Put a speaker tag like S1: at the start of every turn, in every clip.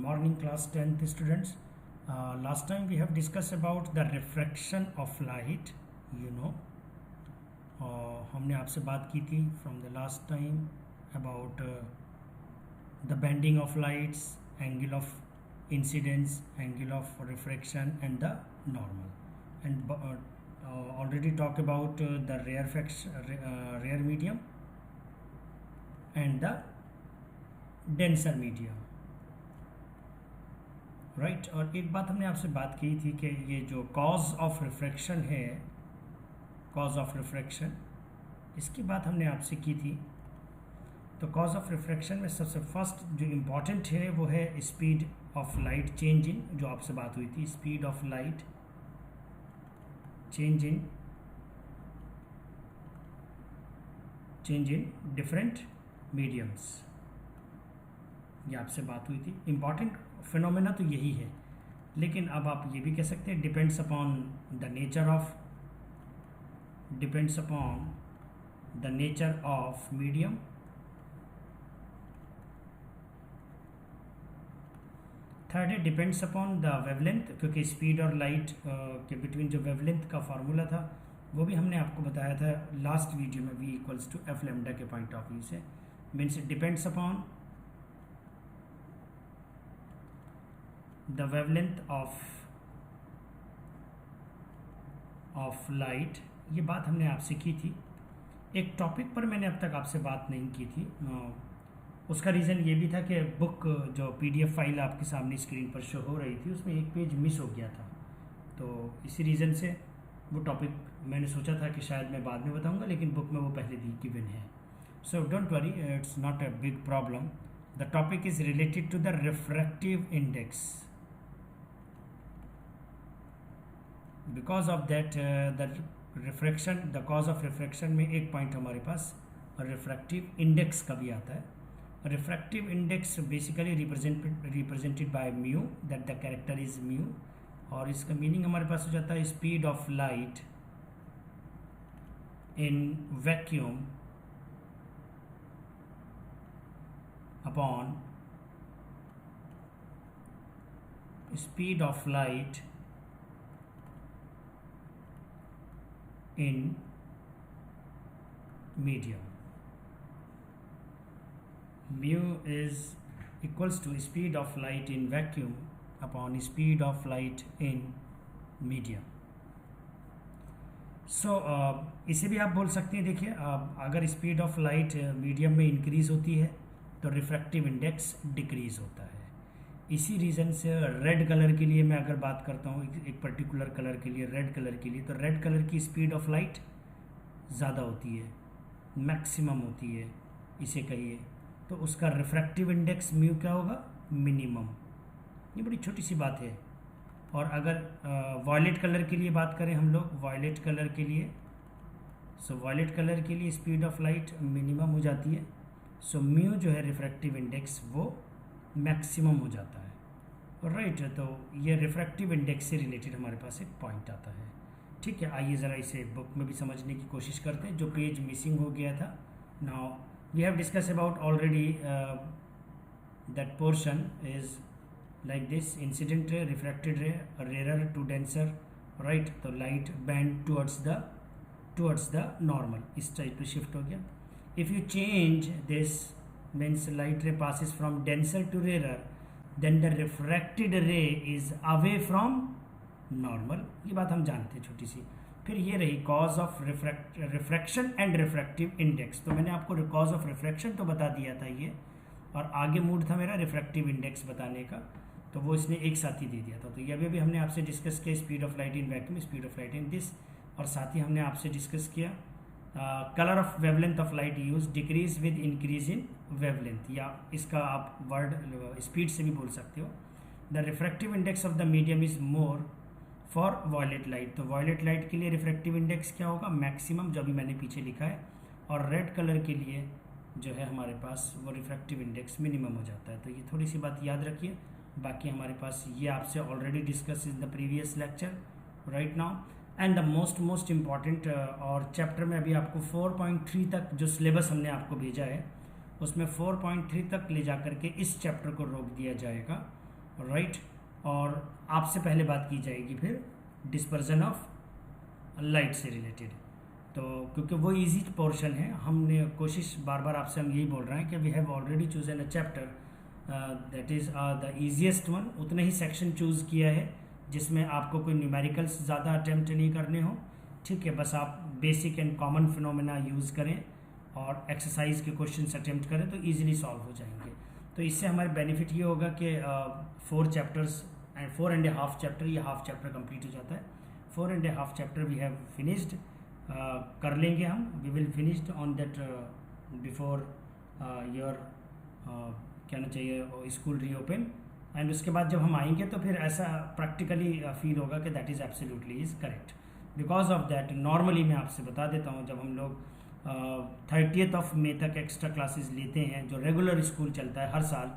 S1: morning class 10th students. Last time we have discussed about the refraction of light, you know. हमने आपसे बात की थी from the last time about the bending of lights, angle of incidence, angle of refraction and the normal, and already talked about the rare medium and the denser medium, right और एक बात हमने आपसे बात की थी कि ये जो कॉज ऑफ रिफ्रैक्शन है, कॉज ऑफ रिफ्रैक्शन, इसकी बात हमने आपसे की थी। तो कॉज ऑफ रिफ्रैक्शन में सबसे फर्स्ट जो इम्पॉर्टेंट है वो है speed of light change in, जो आपसे बात हुई थी, speed of light change in different mediums, ये आपसे बात हुई थी। इम्पॉर्टेंट फिनोमेना तो यही है, लेकिन अब आप ये भी कह सकते हैं depends upon the nature of medium, third है डिपेंड्स अपॉन द वेवलेंथ, क्योंकि स्पीड और लाइट के बिटवीन जो वेवलेंथ का फार्मूला था वो भी हमने आपको बताया था लास्ट वीडियो में, v equals to F lambda के पॉइंट ऑफ व्यू से, means it depends upon the wavelength of light। ये बात हमने आपसे की थी। एक टॉपिक पर मैंने अब तक आपसे बात नहीं की थी, उसका रीज़न ये भी था कि बुक जो PDF फाइल आपके सामने स्क्रीन पर शो हो रही थी उसमें एक पेज मिस हो गया था, तो इसी रीज़न से वो टॉपिक मैंने सोचा था कि शायद मैं बाद में बताऊंगा, लेकिन बुक में वो पहले दी गिवन है। So don't worry, it's not a big problem. The topic is related to the refractive index. Because of that the refraction, the cause of refraction में एक पॉइंट हमारे पास रिफ्रैक्टिव इंडेक्स का भी आता है। Refractive index basically represented by mu, that the character is mu, और इसका meaning हमारे पास हो जाता है speed of light in vacuum upon speed of light in medium। mu is equals to speed of light in vacuum upon speed of light in medium। so इसे भी आप बोल सकते हैं, देखिए अगर स्पीड ऑफ लाइट मीडियम में increase होती है तो रिफ्रैक्टिव इंडेक्स डिक्रीज होता है। इसी रीज़न से रेड कलर के लिए मैं अगर बात करता हूँ, एक पर्टिकुलर कलर के लिए, रेड कलर के लिए, तो रेड कलर की स्पीड ऑफ लाइट ज़्यादा होती है, मैक्सिमम होती है इसे कहिए, तो उसका रिफ्रैक्टिव इंडेक्स म्यू क्या होगा, मिनिमम। ये बड़ी छोटी सी बात है। और अगर वायलेट कलर के लिए बात करें हम लोग, वायलेट कलर के लिए, सो वायलेट कलर के लिए स्पीड ऑफ लाइट मिनिमम हो जाती है, सो म्यू जो है रिफ्रैक्टिव इंडेक्स वो मैक्सिमम हो जाता है, राइट। तो ये रिफ्रैक्टिव इंडेक्स से रिलेटेड हमारे पास एक पॉइंट आता है, ठीक है। आइए ज़रा इसे बुक में भी समझने की कोशिश करते हैं, जो पेज मिसिंग हो गया था। Now we have discuss about already that portion is like this, incident ray, refracted ray, rarer to denser, right. तो light bend towards the normal, इस टाइप पे शिफ्ट हो गया। If you change this means light ray passes from denser to rarer, then the refracted ray is away from normal। ये बात हम जानते हैं छोटी सी। फिर ये रही cause of refraction and refractive index. तो मैंने आपको कॉज ऑफ रिफ्रैक्शन तो बता दिया था ये, और आगे मूड था मेरा रिफ्रैक्टिव इंडेक्स बताने का, तो वो इसने एक साथ ही दे दिया था। तो ये अभी हमने आपसे डिस्कस किया speed of light in vacuum, speed of light in this, और साथ ही हमने आपसे डिस्कस किया colour of wavelength of light use decrease with increase in wavelength, या इसका आप वर्ड स्पीड से भी बोल सकते हो। The refractive index of the medium is more for violet light. तो वॉयलेट लाइट के लिए रिफ्रैक्टिव इंडेक्स क्या होगा, मैक्सिमम, जो अभी मैंने पीछे लिखा है। और रेड कलर के लिए जो है हमारे पास वो रिफ्रैक्टिव इंडेक्स मिनिमम हो जाता है। तो ये थोड़ी सी बात याद रखिए। बाकी हमारे पास ये आपसे already discuss in the previous lecture right now. And the most important, और चैप्टर में अभी आपको 4.3 तक जो सिलेबस हमने आपको भेजा है उसमें 4.3 तक ले जा करके इस चैप्टर को रोक दिया जाएगा। राइट। और आपसे पहले बात की जाएगी फिर डिस्पर्जन ऑफ लाइट से रिलेटेड। तो क्योंकि वो इजी पोर्शन है, हमने कोशिश बार बार आपसे हम यही बोल रहे हैं कि we have already chosen a chapter that is the easiest one. उतने ही सेक्शन चूज़ किया है जिसमें आपको कोई न्यूमेरिकल्स ज़्यादा अटैम्प्ट नहीं करने हो, ठीक है। बस आप basic and common phenomena use करें और एक्सरसाइज के क्वेश्चंस अटैम्प्ट करें तो ईजिली सॉल्व हो जाएंगे। तो इससे हमारे बेनिफिट ये होगा कि 4 चैप्टर्स एंड 4.5 चैप्टर, ये हाफ चैप्टर कंप्लीट हो जाता है। 4.5 चैप्टर वी हैव फिनिश्ड, कर लेंगे हम। We will finished on that before your कहना चाहिए स्कूल रीओपन। एंड उसके बाद जब हम आएंगे तो फिर ऐसा प्रैक्टिकली फील होगा कि that is absolutely is correct. Because of that normally मैं आपसे बता देता हूँ, जब हम लोग 30th ऑफ मई तक एक्स्ट्रा क्लासेस लेते हैं जो रेगुलर स्कूल चलता है हर साल,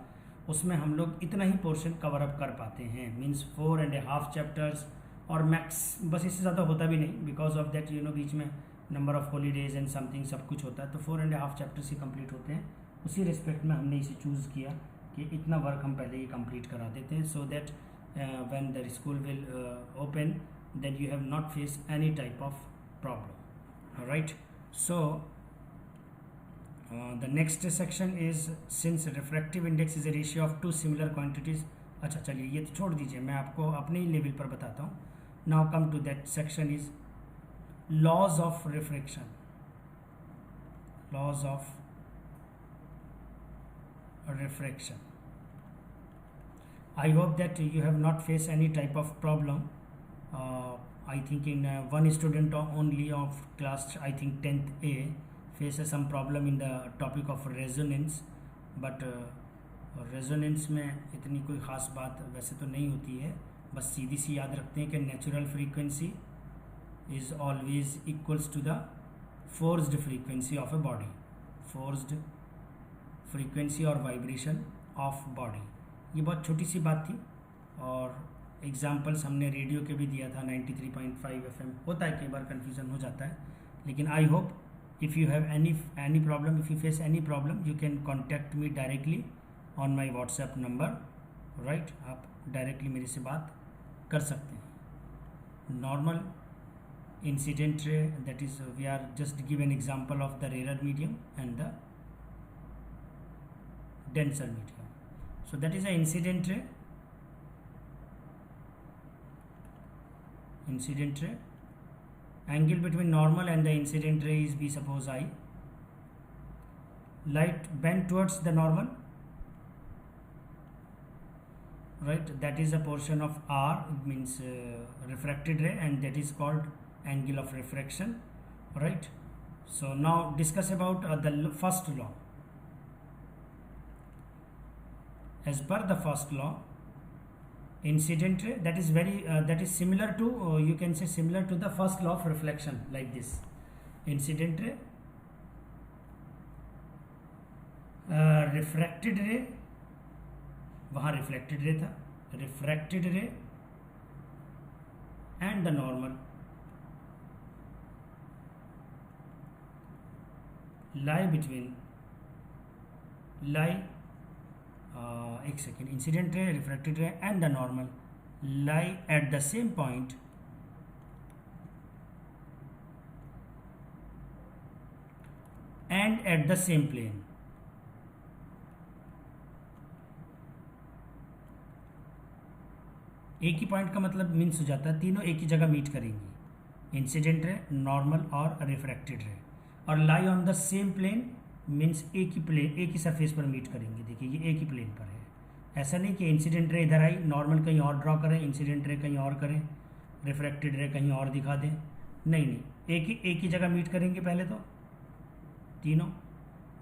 S1: उसमें हम लोग इतना ही पोर्शन कवर अप कर पाते हैं, मीन्स 4.5 चैप्टर्स और मैक्स, बस इससे ज़्यादा होता भी नहीं। बिकॉज ऑफ दैट बीच में number of holidays and something सब कुछ होता है, तो 4.5 चैप्टर्स ही कंप्लीट होते हैं। उसी रिस्पेक्ट में हमने इसे चूज़ किया कि इतना वर्क हम पहले ही कंप्लीट करा देते हैं, so that when the school will open then you have not face any type of problem, right. So the next section is since refractive index is a ratio of two similar quantities। अच्छा चलिए ये तो छोड़ दीजिए, मैं आपको अपने ही level पर बताता हूँ। Now come to that section is laws of refraction, laws of refraction। I hope that you have not faced any type of problem। I think in one student only of class, I think 10th A, faces some problem in the topic of resonance, but resonance में इतनी कोई ख़ास बात वैसे तो नहीं होती है, बस सीधी सी याद रखते हैं कि natural frequency is always equals to the forced frequency of a body, forced frequency और वाइब्रेशन ऑफ बॉडी। ये बहुत छोटी सी बात थी और एग्जाम्पल्स हमने रेडियो के भी दिया था 93.5 FM। होता है कई बार कन्फ्यूज़न हो जाता है, लेकिन I hope if you have any problem, if you face any problem you can contact me directly on my WhatsApp number, right. आप डायरेक्टली मेरे से बात कर सकते हैं। Normal incident ray, that is we are just give an example of the rare medium and the denser medium। So that is a incident ray, incident ray। Angle between normal and the incident ray is, we suppose, I। Light bent towards the normal, right, that is a portion of R, it means refracted ray, and that is called angle of refraction, right। So now discuss about the first law। As per the first law, incident ray, that is very that is similar to you can say similar to the first law of reflection, like this। Incident ray, refracted ray, वहाँ reflected ray था, refracted ray and the normal lie between एक second, incident ray, refracted ray and the normal lie at the same point and at the same plane. एक ही point का मतलब means हो जाता है तीनों एक ही जगह मीट करेंगी, इंसिडेंट रे, नॉर्मल और रिफ्रैक्टेड रे। और lie on the same plane means एक ही प्लेन, एक ही सरफेस पर मीट करेंगे। देखिए ये एक ही प्लेन पर है, ऐसा नहीं कि इंसिडेंट रे इधर आई, नॉर्मल कहीं और ड्रॉ करें, इंसिडेंट रे कहीं और करें, रिफ्रैक्टेड रे कहीं और दिखा दें, नहीं, एक ही जगह मीट करेंगे पहले तो तीनों,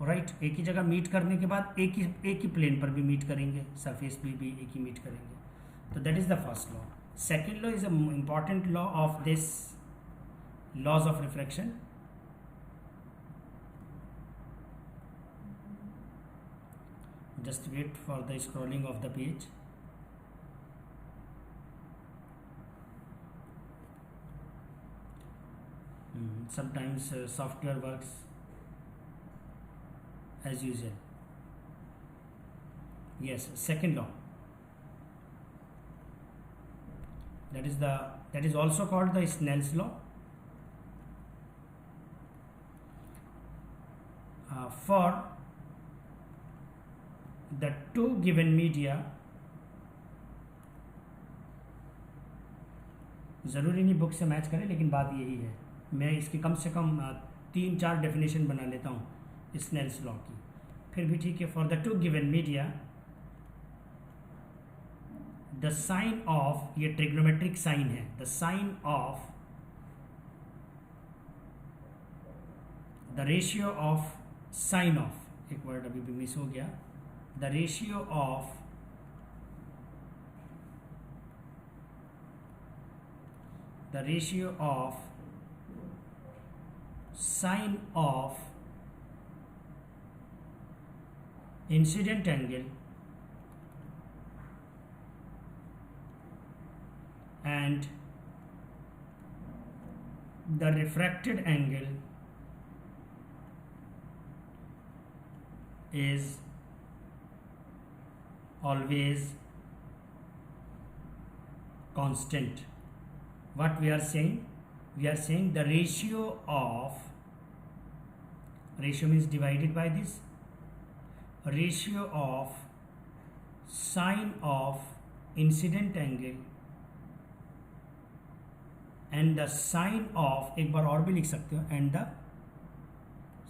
S1: राइट। एक ही जगह मीट करने के बाद एक ही प्लेन पर भी मीट करेंगे, सरफेस पे भी एक ही मीट करेंगे। तो that is the first law. Second law is a important law of this laws of refraction. Just wait for the scrolling of the page। Sometimes software works as usual। Yes, second law, that is also called the Snell's law. For the two given media, ज़रूरी नहीं book से match करें, लेकिन बात यही है, मैं इसकी कम से कम 3-4 डेफिनेशन बना लेता हूँ स्नेल्स लॉ की, फिर भी ठीक है. For the two given media, the sine of, ये ट्रिग्नोमेट्रिक साइन है, the sine of the ratio of sine of, एक वर्ड अभी भी मिस हो गया, the ratio of sine of incident angle and the refracted angle is always constant. What we are saying? We are saying the ratio means divided by this, ratio of sine of incident angle and the sine of, एक बार और भी लिख सकते हो, and the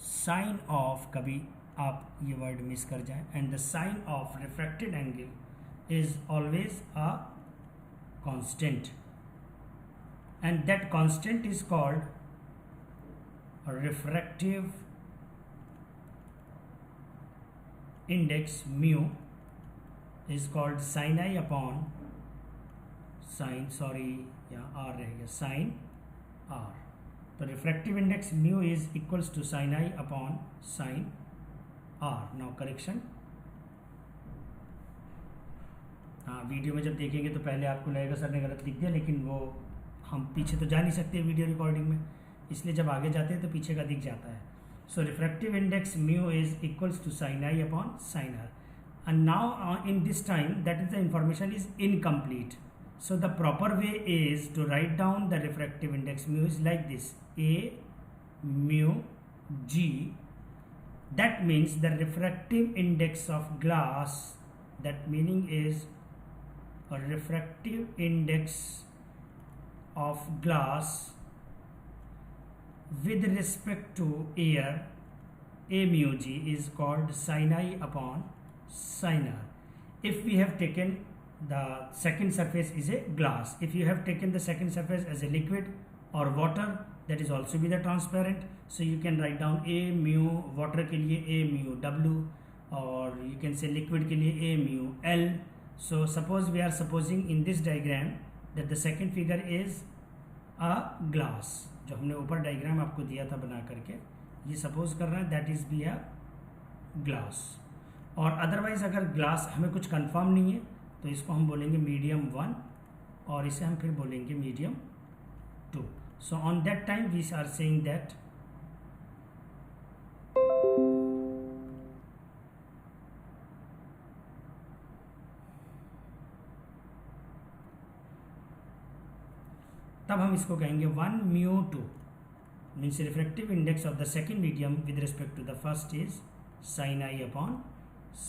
S1: sine of, कभी आप ये word miss कर जाए, and the sine of refracted angle is always a constant, and that constant is called a refractive index. Mu is called sin I upon sin, R रहेगा, sin R. तो refractive index mu is equals to sin I upon sin R. Now correction, हाँ, video में जब देखेंगे तो पहले आपको लगेगा सर ने गलत लिख दिया, लेकिन वो हम पीछे तो जा नहीं सकते वीडियो रिकॉर्डिंग में, इसलिए जब आगे जाते हैं तो पीछे का दिख जाता है. So refractive index mu is equals to sine i upon sine r. And now in this time that is the information is incomplete. So the proper way is to write down the refractive index mu is like this, a mu g. That means the refractive index of glass, that meaning is a refractive index of glass with respect to air, a mu g, is called sin I upon sin R. If we have taken the second surface is a glass, if you have taken the second surface as a liquid or water, that is also be the transparent, so you can write down a mu, water के लिए a mu w, or you can say liquid के लिए a mu l. So suppose we are supposing in this diagram that the second figure is a glass, जो हमने ऊपर diagram आपको दिया था बना करके, ये सपोज कर रहे हैं that is be a glass. और अदरवाइज अगर ग्लास हमें कुछ कंफर्म नहीं है तो इसको हम बोलेंगे मीडियम 1 और इसे हम फिर बोलेंगे medium 2. So on that time we are saying that तब हम इसको कहेंगे 1 mu 2 means refractive index of the second medium with respect to the first is sin I upon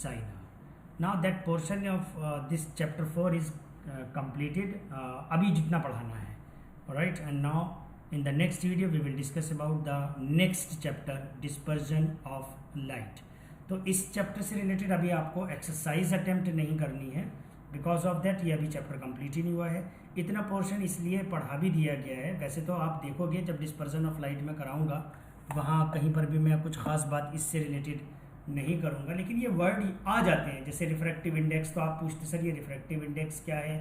S1: sin R. Now that portion of this chapter 4 is completed. अभी जितना पढ़ाना है, right. And now in the next video we will discuss about the next chapter, dispersion of light. तो इस chapter से related अभी आपको exercise attempt नहीं करनी है, बिकॉज ऑफ दैट ये अभी चैप्टर कंप्लीट ही नहीं हुआ है. इतना पोर्शन इसलिए पढ़ा भी दिया गया है. वैसे तो आप देखोगे जब डिस्पर्जन ऑफ लाइट में कराऊंगा वहाँ कहीं पर भी मैं कुछ खास बात इससे रिलेटेड नहीं करूँगा, लेकिन ये वर्ड आ जाते हैं जैसे रिफ्रैक्टिव इंडेक्स. तो आप पूछते सर ये रिफ्रैक्टिव इंडेक्स क्या है,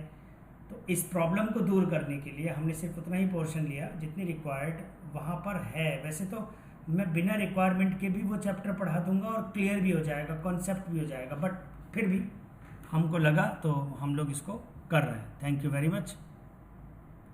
S1: तो इस प्रॉब्लम को दूर करने के लिए हमने सिर्फ उतना ही पोर्शन लिया जितनी रिक्वायर्ड वहाँ पर है. वैसे तो मैं बिना रिक्वायरमेंट के भी वो चैप्टर पढ़ा दूंगा और क्लियर भी हो जाएगा, कॉन्सेप्ट भी हो जाएगा, बट फिर भी हमको लगा तो हम लोग इसको कर रहे हैं. Thank you very much.